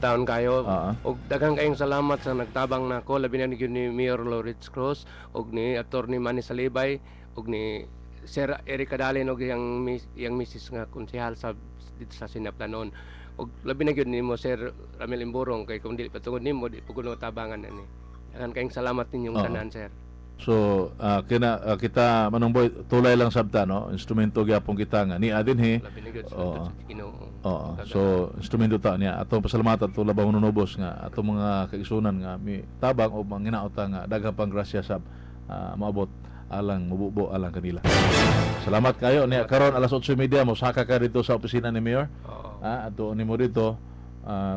taon kayo. Og daghang kayong salamat sa nagtabang nako, labi na ni Mayor Lourdes Cruz og ni Attorney Manny Salibay og ni Sir Eric Cadalen og yang misis nga konsehal sa dito sa Sinaplanon. Og labi na gyud nimo Sir Ramil Imborong kay kung dili patungod nimo di pugod mo tabangan ani. Daghang kayong salamat ninyong tanan, sir. So kita manungboy tulay lang sabta no, instrumento gyapon kita nga ni adin he. Labi na gyud sa Ginoo. So instrumento ta niya atong pasalamatan to labaw nunubos nga atong mga kaigsunan nga mi tabang o manginaota nga daghang pang grasya sa maabot alang mububo alang kanila. Salamat kayo niya karon alas 8:30 mo saka ka dito sa opisina ni Mayor. Ato nimo dito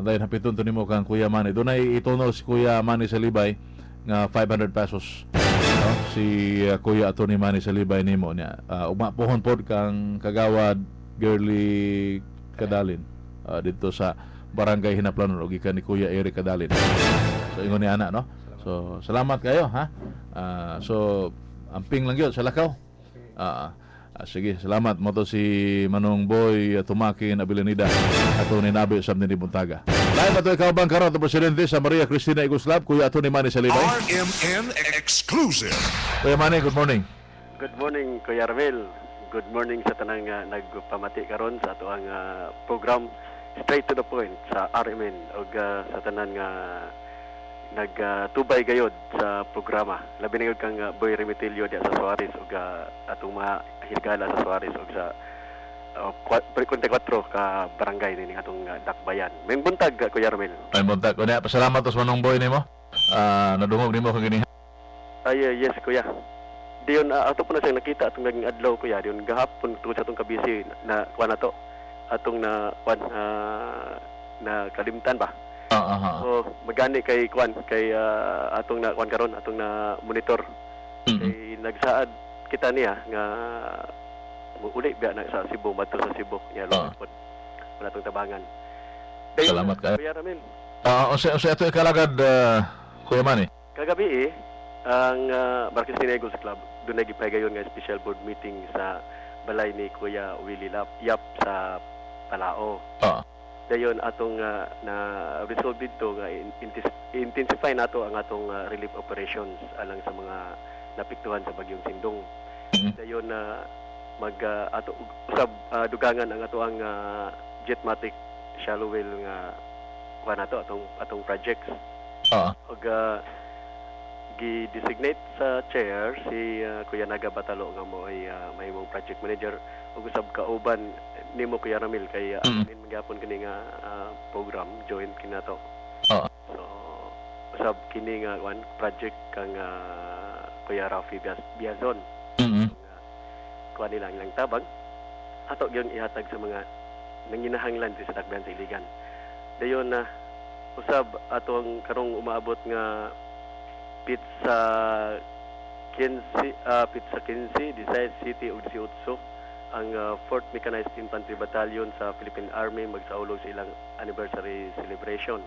dahil hapiton to nimo kang Kuya Manny. Dunay itunol si Kuya Manny Salibay nga 500 pesos. No? Si Kuya Atty. Manny Salibay nimo niya. Umapuhon pod kang Kagawad Girly Cadalen dito sa Barangay Hinaplanon og gikan ni Kuya Eric Cadalen. So ingon ni ana no. So salamat kayo ha. So amping lang gyud sa lakaw. Sige, salamat mo to si Manong Boy Tumakin Abilinida ato ni Nabi Usab ni Buntaga. Lain ba to ikaw bang karon to presidente sa Maria Cristina Igoslab, Kuya Atty. Manny Salibay? RMN Exclusive. Kuya Manny, good morning. Good morning, Kuya Armel. Good morning sa tanang nagpamati karon sa ato ang program straight to the point sa RMN ug sa tanan nga nagtubay gayod sa programa. Labi na yun kang Boy Remitelio diya sa Suarez ug atong mga higala sa Suarez ug sa 24 ka barangay nini atong dakbayan. May buntag Kuya Armel. May buntag. Unya pasalamat sa Manong Boy nimo. Nadungog nimo kang gini. Ay yes Kuya. Diyon ato po na siyang nakita atong naging adlaw Kuya. Diyon gahapon tungod sa atong kabisi na kuan ato atong na kuan na kalimtan ba. So magani kay kuan kay atong na kuan karon atong na monitor. Kay nagsaad kita niya nga uli biya na sa Cebu madto sa Cebu nya lupod wala tong tabangan. Salamat kayo. Kuya Ramil. Sa ato ikalagad Kuya Manny. Kagabi ang Marquez Tinegos Club doon nagipagayon nga special board meeting sa balay ni Kuya Willie Yap sa Palao. Dayon atong na resolve dito nga intensify nato ang atong relief operations alang sa mga napiktuhan sa bagyong Sindong. Dayon mag ato usab dugangan ang ato ang Jetmatic shallow well nga kuan nato atong projects. Ug gi-designate sa chair si Kuya Naga Batalo nga mo ay mahimong project manager ug usab kauban nimo Kuya Ramil kay amin magyapon kini nga program joint kinato. So usab kini nga one project kang Kuya Rafi Biazon. Kuha nilang ilang tabang ato gyud ihatag sa mga nanginahanglan sa Dakbayan sa Iligan. Dayon na usab atong karong umaabot nga pizza 15 Visayas City ug 18 ang 4th Mechanized Infantry Battalion sa Philippine Army magsaulog sa ilang anniversary celebration.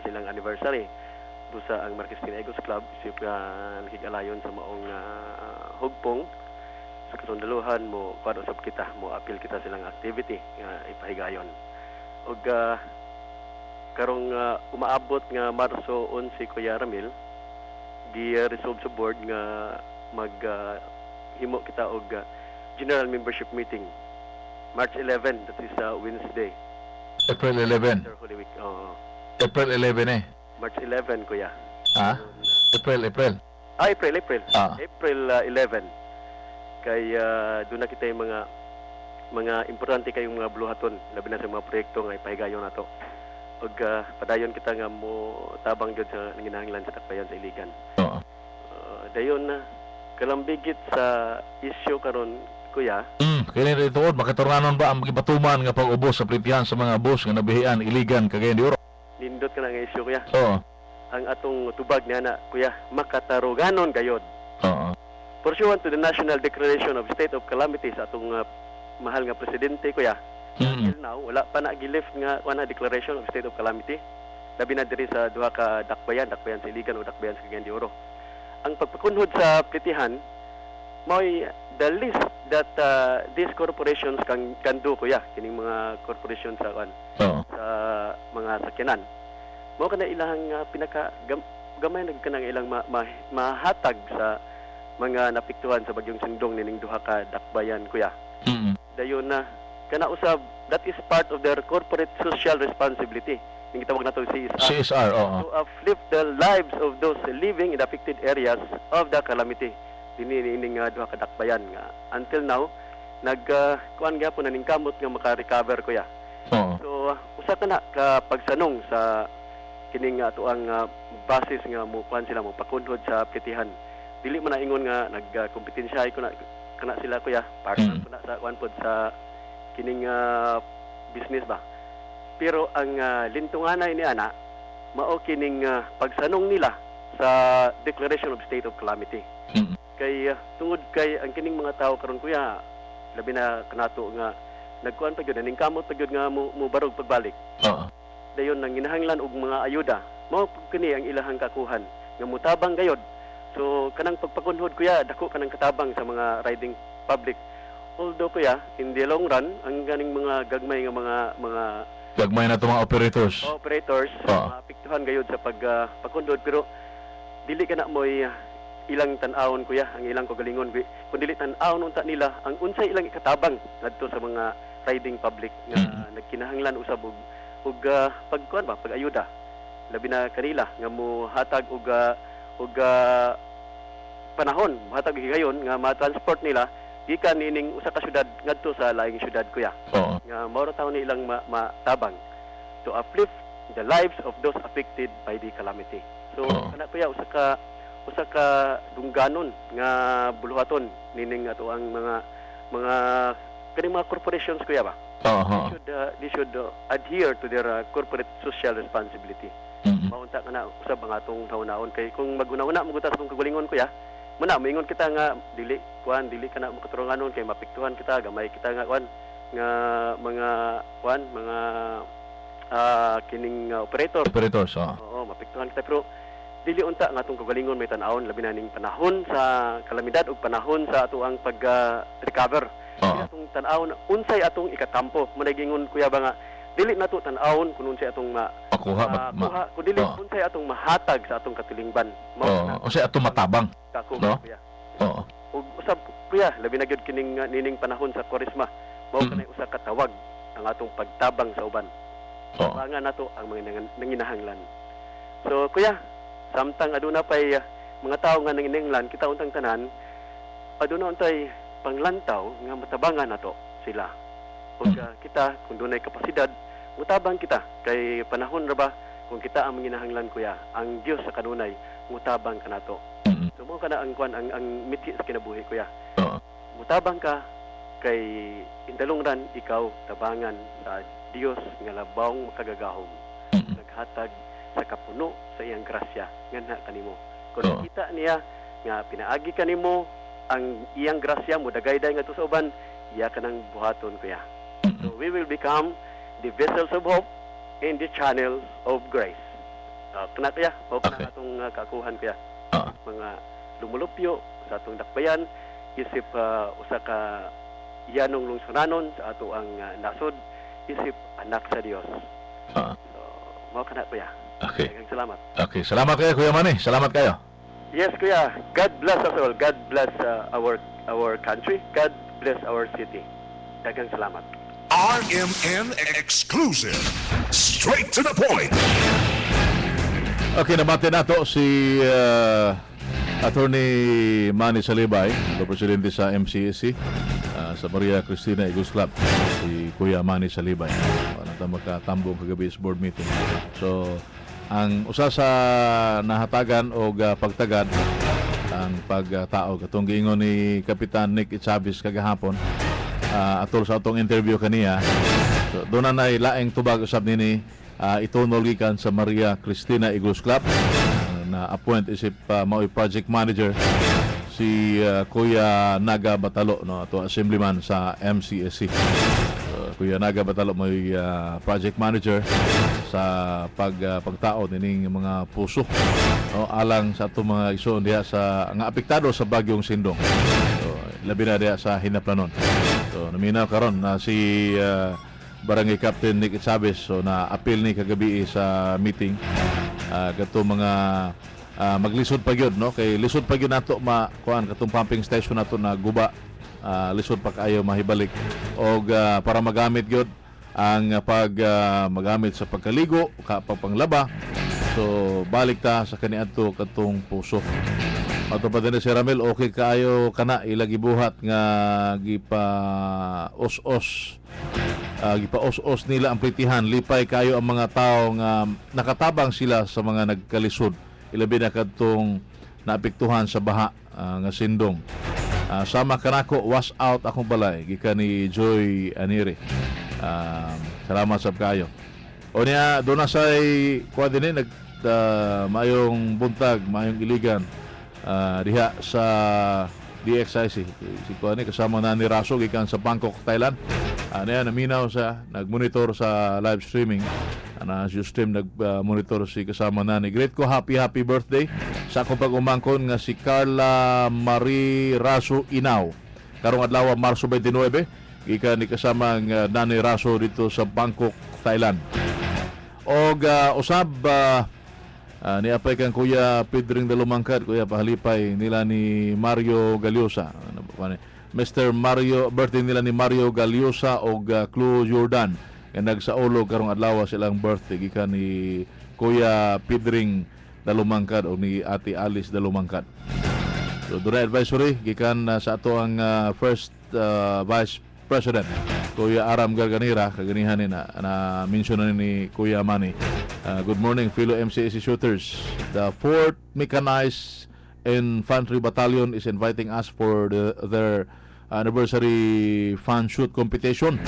Silang anniversary busa ang Marquez Tinegos Club isip nakig-alayon sa maong hugpong sa kasundaluhan mo kuan usab kita mo appeal kita silang activity nga ipahigayon. Ug karong umaabot nga Marso 11 Kuya Ramil gi-resolve sa board nga himo kita og general membership meeting March 11, that is Wednesday. April 11. Holy Week. April 11 March 11 Kuya. April. April. April 11. Kay doon na kita yung mga importante kayong mga buluhaton labi na sa mga proyekto nga ipahigayon nato. Ug padayon kita nga mo tabang gyud sa nanginahanglan sa Dakbayan sa Iligan. Dayon na kalambigit sa issue karon Kuya. Kini dito makaturnanon ba ang gibatuman nga pag-ubos sa pritihan sa mga bus nga nabihian Iligan Cagayan de Oro? Nindot ka na nga issue Kuya. Ang atong tubag niya Kuya makataruganon gayod. Pursuant to the National Declaration of State of Calamity sa atong mahal nga presidente Kuya. Until now, wala pa na gi-lift nga declaration of state of calamity. Labi na diri sa duha ka dakbayan sa Iligan o dakbayan sa Cagayan de Oro. Ang pagpakunhod sa plitihan mo'y the list that these corporations can do Kuya, kining mga corporations sa sa mga sakyanan. mao kana ilahang gamay nagkanang ilang mahatag sa mga napiktuhan sa bagyong Sindong nining duha ka dakbayan kuya. Dayon na kana usab, that is part of their corporate social responsibility. Ning gitawag nato CSR. CSR, To uplift the lives of those living in the affected areas of the calamity. Dining duha ka dakbayan nga until now kuan gyapon ning kamot nga maka-recover kuya. So usa ka na ka pagsanong sa kining ato ang basis nga mo kuan sila mo pakunhod sa plitihan. Dili man na ingon nga nagkompetensya ko na kana sila kuya, partner ko na sa kuan pod sa kining business ba. Pero ang lintunganay ni ana mao kining pagsanong nila sa Declaration of State of Calamity. Kay tungod kay ang kining mga tao karon kuya, labi na kanato nga nagkuan pa gyud ning kamot pa gyud nga mo barog pagbalik. Dayon nang ginahanglan og mga ayuda, mao kini ang ilahang kakuhan nga mutabang gayod. So kanang pagpakunhod kuya, dako kanang katabang sa mga riding public. Although kuya, in the long run, ang ganing mga gagmay nga mga gagmay na to mga operators. Apektuhan gayod sa pagpakundod, pero dili kana moy ilang tan-awon kuya, ang ilang kagalingon kun dili tan-awon unta nila ang unsay ilang ikatabang ngadto sa mga riding public nga nagkinahanglan usab og pagkuan ba, pag-ayuda. Labi na kanila nga mo hatag og panahon, hatag higayon nga ma-transport nila gikan nining usa ka syudad ngadto sa laing syudad kuya. Nga mao taw ni ilang matabang to uplift the lives of those affected by the calamity. So kana kuya usa ka dungganon nga buluhaton nining ato ang mga kaning mga corporations kuya ba. They should adhere to their corporate social responsibility. Maunta kana usab ang atong taon-taon kay kung maguna-una mo gutas atong kagalingon kuya, muna moingon kita nga dili kana makaturunganon kay mapiktuhan kita, gamay kita nga kuan nga mga kining operators. Oo, mapiktuhan kita, pero dili unta nga atong kagalingon may tan-awon labi na ning panahon sa kalamidad ug panahon sa ato ang pag-recover. Atong tan-awon unsay atong ikatampo. Managingon kuya ba nga dili nato tan-awon kun unsay atong makuha kun dili unsay atong mahatag sa atong katilingban. Unsay atong matabang. No? Kuya. Ug usab kuya, labi na gyud kining nining panahon sa Kwaresma. Mao kanay usa ka tawag ang atong pagtabang sa uban. Tabangan nato ang mga nanginahanglan. So kuya, samtang aduna pay mga tao nga nanginahanglan, kita untang tanan aduna untay panglantaw nga matabangan nato sila. Ug kita kung dunay kapasidad, mutabang kita kay panahon ra ba kung kita ang manginahanglan kuya, ang Dios sa kanunay mutabang kanato. So mo kana ang kuan ang miti sa kinabuhi kuya. Mutabang ka kay indalongran ikaw tabangan sa Dios nga labawng makagagahom. Naghatag sa kapuno sa iyang grasya nganha kanimo. Kung kita niya nga pinaagi kanimo ang iyang grasya mo dagayday ngadto sa uban, iya kanang buhaton kuya. So we will become the vessels of hope and the channels of grace. Kana kuya, mao kana atong kakuhan kuya. Mga lumulupyo sa atong dakbayan isip usa ka yanong lungsuranon sa ato ang nasod isip anak sa Dios. So mao kana kuya. Okay. Salamat. Okay, salamat kayo Kuya Manny. Salamat kayo. Yes, kuya. God bless us all. God bless our country. God bless our city. Daghang salamat. RMN Exclusive. Straight to the point. Okay, nabati nato si Attorney Manny Salibay, Presidente sa MCSC, sa Maria Cristina Eagles Club, si Kuya Manny Salibay. Makatambong kagabi sa board meeting. So, ang usa sa nahatagan o pagtagad ang pagtao katong giingon ni Kapitan Nick Chavez kagahapon atol sa atong interview kaniya. So, doon na laing tubag usab nini itunol gikan sa Maria Cristina Eagles Club na appoint isip mao'y project manager si Kuya Naga Batalo, no, ato assemblyman sa MCSC. Kuya Naga Batalo may project manager sa pagtao nining mga puso, no, alang sa atong mga igsoon diha sa nga apektado sa bagyong Sindong. So, labi na diha sa hinaplanon. So naminaw karon na si Barangay Captain Nick Chavez. So na appeal ni kagabi sa meeting kato mga maglisod pa gyud, no, kay lisod pa gyud nato kuan katong pumping station nato na guba, lisod pa kaayo mahibalik og para magamit gyud ang magamit sa pagkaligo panglaba. So balik ta sa kaniadto katong puso. Ato pa din si Ramil, okay kaayo kana ilagi buhat nga gipa os nila ang plitihan, lipay kayo ang mga tao nga nakatabang sila sa mga nagkalisod, ilabi na kadtong naapektuhan sa baha nga sindong. Sama kanako wash out akong balay gikan ni Joy Anire. Salamat sab kayo. O niya do na say kuha din mayong buntag, mayong iligan diha sa DXIC. Si kuha ni kasama na ni Raso gikan sa Bangkok, Thailand. Naminaw sa nagmonitor sa live streaming. Stream nagmonitor si kasama na ni. Great ko happy birthday sa akong pag-umangkon nga si Carla Marie Raso Inaw. Karong adlaw Marso 29 gikan ni kasama ang Nani Raso dito sa Bangkok, Thailand. Og usab niapay kang Kuya Pedring Dalumangkad, Kuya pahalipay nila ni Mario Galiosa. Mr. Mario, birthday nila ni Mario Galiosa o Clu Jordan. Nagsaolo karong adlaw silang birthday gikan ni Kuya Pedring Dalumangkad o ni Ate Alice Dalumangkad. So dunay advisory gikan sa ato ang first Vice President Kuya Aram Garganira, kaganihan ni na mention ni Kuya Manny. Good morning fellow MCAC shooters. The 4th Mechanized Infantry Battalion is inviting us for their anniversary fan shoot competition.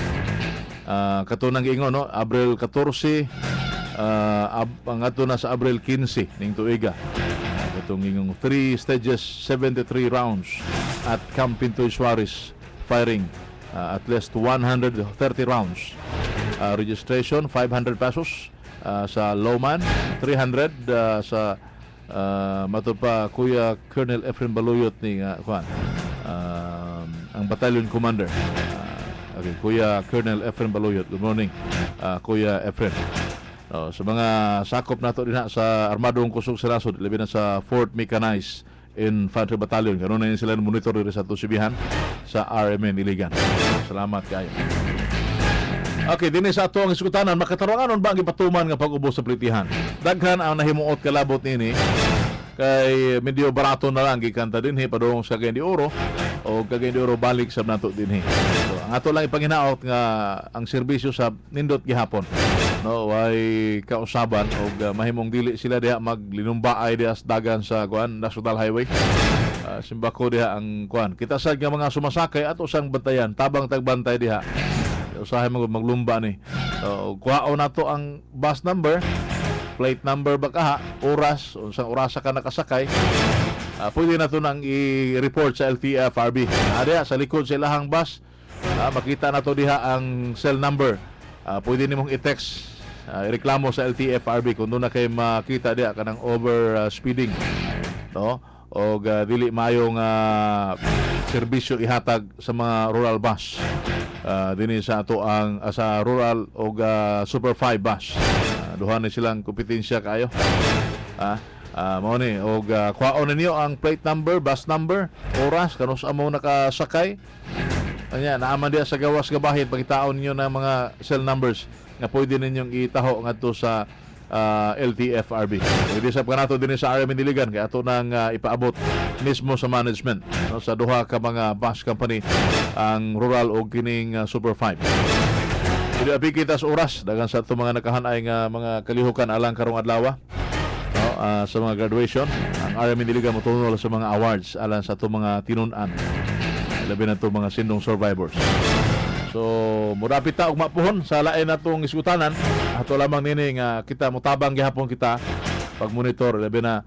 Katunang giingon, no, Abril 14 ang ato na sa Abril 15 ning tuiga. Katong ingong 3 stages, 73 rounds at Camp Pintoy Suarez firing at least 130 rounds. Registration 500 pesos sa Lowman, 300 sa matupa Kuya Colonel Efren Baluyot ni ang battalion commander. Okay, Kuya Colonel Efren Baluyot. Good morning, Kuya Efren. Sa mga sakop nato din sa Armadong Kusog Sirasod, labi na sa 4th Mechanized Infantry Battalion. Karon na sila monitor diri sa Tusibihan sa RMN Iligan. Salamat kayo. Okay, dinhi sa ato ang iskutanan, makataranganon ba ang ipatuman nga pag-ubos sa plitihan? Daghan ang nahimuot kalabot nini kay medyo barato na lang gikanta dinhi padung sa Cagayan de Oro o Cagayan de Oro balik sa nato dinhi. So, ang ato lang ipanginaot nga ang serbisyo sa nindot gihapon, no, way kausaban og mahimong dili sila diha maglinumbaay diha sa dagan sa National Highway. Simbako diha ang kita sad nga mga sumasakay ato sang bantayan, tabang tagbantay diha. Usahay maglumba ni. Kuhaon nato ang bus number, plate number ba kaha, oras, unsang orasa ka nakasakay. Pwede na ito nang i-report sa LTFRB. Diha sa likod sa ilahang bus, makita na ito diha ang cell number. Pwede nimong i-text, i-reklamo sa LTFRB kung doon na kayo makita diha ka ng over speeding, no? O dili mayong serbisyo ihatag sa mga rural bus. Dinhi sa ato ang sa rural o Super 5 bus. Duha ni silang kompetensya kayo. Mao ni og kuhaon ninyo ang plate number, bus number, oras kanus amo nakasakay. Anya naaman diha sa gawas nga bahin, pagitaon ninyo ng mga cell numbers nga pwede ninyong itaho ngadto sa LTFRB. Pwede sa kanato din sa RMN Diligan kay ato nang ipaabot mismo sa management, no, sa duha ka mga bus company ang rural o kining Super 5. Pwede apikita sa oras dagan sa ato mga nakahanay nga mga kalihukan alang karong adlaw, no, sa mga graduation. Ang RMN Diligan motunol sa mga awards alang sa ato mga tinun-an, labi na to mga sindong survivors. So, murapit ta og mapuhon sa lain natong iskutanan. Ato lamang nini nga kita mutabang gihapon kita pag monitor, labi na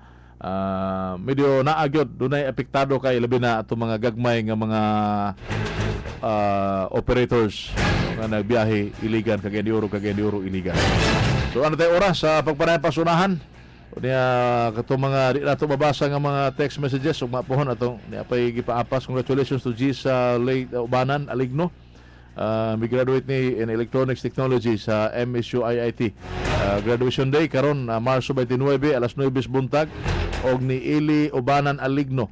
medyo naagyod dunay apektado kay labi na ato mga gagmay nga mga operators nga nagbiyahe iligan Cagayan de Oro iligan. So ano tayo oras sa pagpanay pasunahan? Niya katong mga di nato mabasa nga mga text messages ug mapuhon atong niya pay gipaapas. Congratulations to G sa late Ubanan Aligno. May graduate ni in Electronics Technology sa MSU IIT. Graduation day karon Marso 29 alas 9 buntag og ni Ili Ubanan Aligno.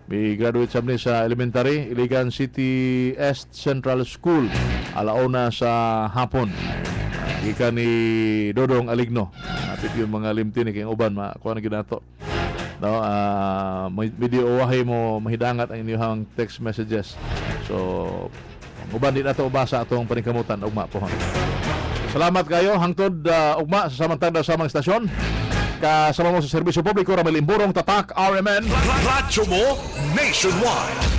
May graduate sab ni sa elementary Iligan City East Central School alauna sa hapon. Gikan ni Dodong Aligno. Napit yung mga limti ni kay uban kuha na gid nato. No, video wahay mo mahidangat ang inyong text messages. So uban din nato basa atong paningkamutan ugma pohon. Salamat kayo hangtod ugma sa samantang sa mga istasyon. Kasama mo sa serbisyo publiko Ramil Imburong Tatak RMN. Radyo mo nationwide.